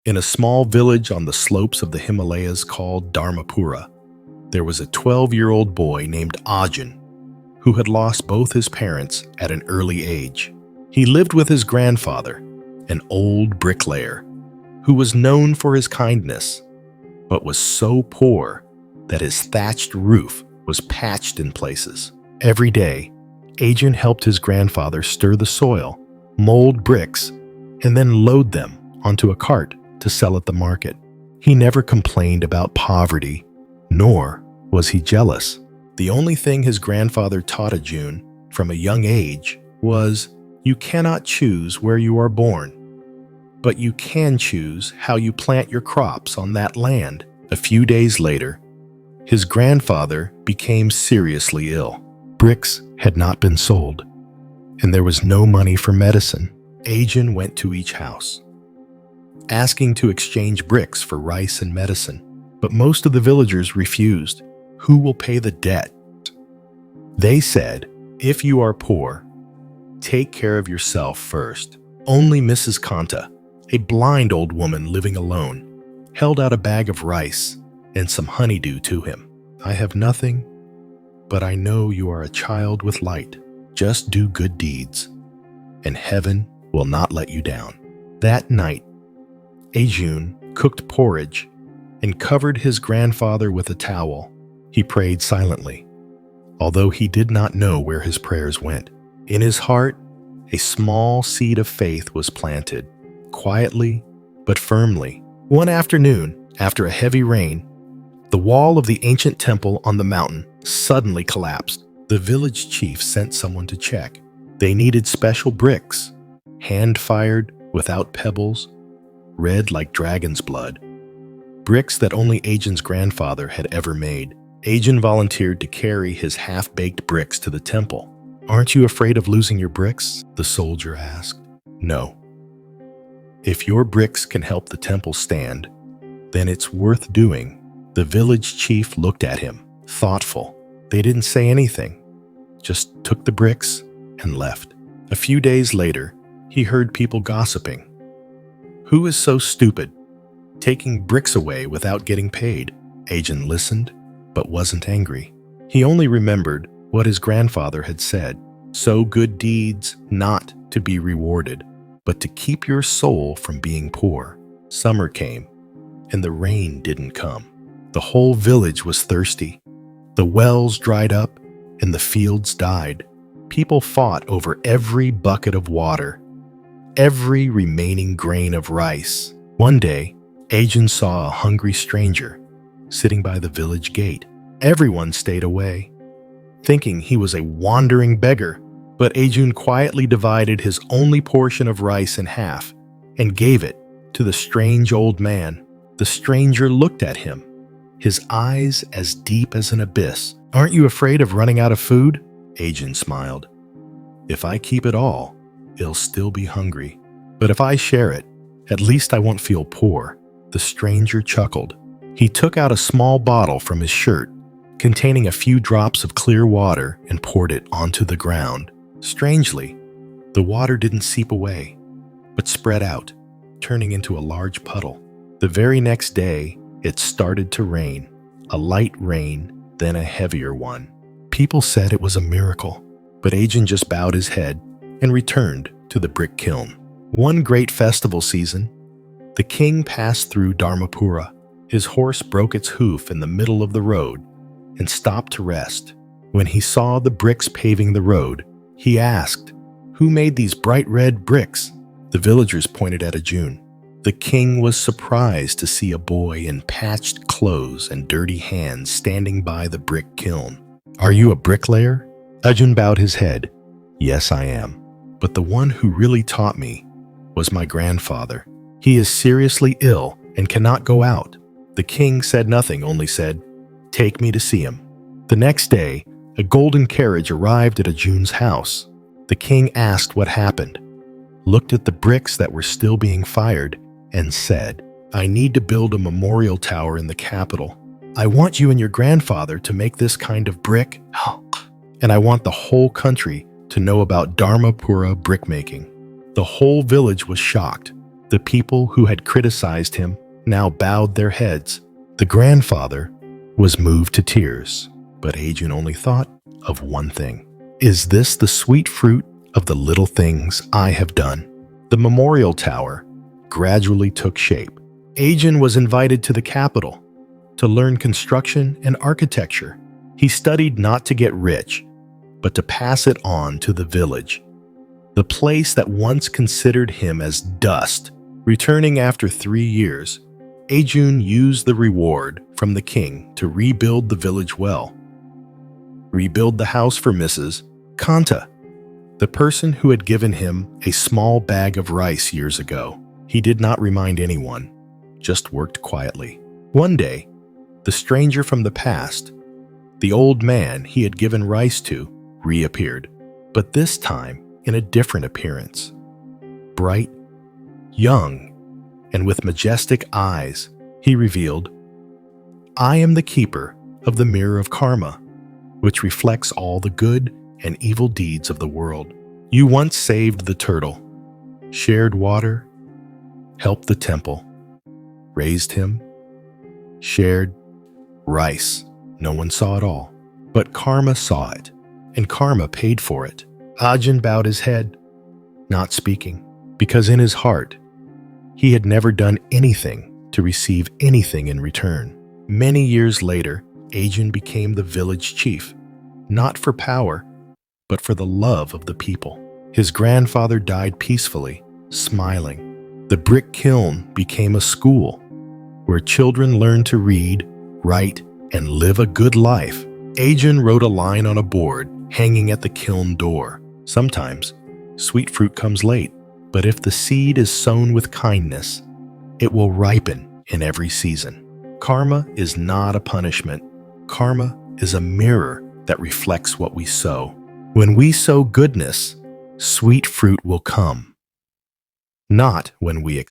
In a small village on the slopes of the Himalayas called Dharmapura, there was a 12-year-old boy named Ajun who had lost both his parents at an early age. He lived with his grandfather, an old bricklayer, who was known for his kindness, but was so poor that his thatched roof was patched in places. Every day, Ajun helped his grandfather stir the soil, mold bricks, and then load them onto a cart to sell at the market. He never complained about poverty, nor was he jealous. The only thing his grandfather taught Ajun from a young age was, you cannot choose where you are born, but you can choose how you plant your crops on that land. A few days later, his grandfather became seriously ill. Bricks had not been sold, and there was no money for medicine. Ajun went to each house, asking to exchange bricks for rice and medicine, but most of the villagers refused. Who will pay the debt? They said, if you are poor, take care of yourself first. Only Mrs. Kanta, a blind old woman living alone, held out a bag of rice and some honeydew to him. I have nothing, but I know you are a child with light. Just do good deeds, and heaven will not let you down. That night, Ajun cooked porridge and covered his grandfather with a towel. He prayed silently, although he did not know where his prayers went. In his heart, a small seed of faith was planted, quietly but firmly. One afternoon, after a heavy rain, the wall of the ancient temple on the mountain suddenly collapsed. The village chief sent someone to check. They needed special bricks, hand-fired without pebbles, red like dragon's blood, bricks that only Ajun's grandfather had ever made. Ajun volunteered to carry his half-baked bricks to the temple. Aren't you afraid of losing your bricks? The soldier asked. No. If your bricks can help the temple stand, then it's worth doing. The village chief looked at him, thoughtful. They didn't say anything, just took the bricks and left. A few days later, he heard people gossiping. Who is so stupid, taking bricks away without getting paid? Ajun listened, but wasn't angry. He only remembered what his grandfather had said. Sow good deeds not to be rewarded, but to keep your soul from being poor. Summer came, and the rain didn't come. The whole village was thirsty. The wells dried up, and the fields died. People fought over every bucket of water, every remaining grain of rice. One day, Ajun saw a hungry stranger sitting by the village gate. Everyone stayed away, thinking he was a wandering beggar, but Ajun quietly divided his only portion of rice in half and gave it to the strange old man. The stranger looked at him, his eyes as deep as an abyss. Aren't you afraid of running out of food? Ajun smiled. If I keep it all, it'll still be hungry. But if I share it, at least I won't feel poor. The stranger chuckled. He took out a small bottle from his shirt, containing a few drops of clear water, and poured it onto the ground. Strangely, the water didn't seep away, but spread out, turning into a large puddle. The very next day, it started to rain, a light rain, then a heavier one. People said it was a miracle, but Ajun just bowed his head and returned to the brick kiln. One great festival season, the king passed through Dharmapura. His horse broke its hoof in the middle of the road and stopped to rest. When he saw the bricks paving the road, he asked, "Who made these bright red bricks?" The villagers pointed at Ajun. The king was surprised to see a boy in patched clothes and dirty hands standing by the brick kiln. "Are you a bricklayer?" Ajun bowed his head. "Yes, I am. But the one who really taught me was my grandfather. He is seriously ill and cannot go out." The king said nothing, only said, "Take me to see him." The next day, a golden carriage arrived at Ajun's house. The king asked what happened, looked at the bricks that were still being fired, and said, "I need to build a memorial tower in the capital. I want you and your grandfather to make this kind of brick, and I want the whole country to know about Dharmapura brickmaking." The whole village was shocked. The people who had criticized him now bowed their heads. The grandfather was moved to tears, but Ajun only thought of one thing. Is this the sweet fruit of the little things I have done? The memorial tower gradually took shape. Ajun was invited to the capital to learn construction and architecture. He studied not to get rich, but to pass it on to the village, the place that once considered him as dust. Returning after 3 years, Ajun used the reward from the king to rebuild the village well. Rebuild the house for Mrs. Kanta, the person who had given him a small bag of rice years ago. He did not remind anyone, just worked quietly. One day, the stranger from the past, the old man he had given rice to, reappeared, but this time in a different appearance. Bright, young, and with majestic eyes, he revealed, I am the keeper of the mirror of karma, which reflects all the good and evil deeds of the world. You once saved the turtle, shared water, helped the temple, raised him, shared rice. No one saw it all, but karma saw it, and karma paid for it. Ajun bowed his head, not speaking, because in his heart, he had never done anything to receive anything in return. Many years later, Ajun became the village chief, not for power, but for the love of the people. His grandfather died peacefully, smiling. The brick kiln became a school where children learned to read, write, and live a good life. Ajun wrote a line on a board hanging at the kiln door. Sometimes, sweet fruit comes late, but if the seed is sown with kindness, it will ripen in every season. Karma is not a punishment. Karma is a mirror that reflects what we sow. When we sow goodness, sweet fruit will come. Not when we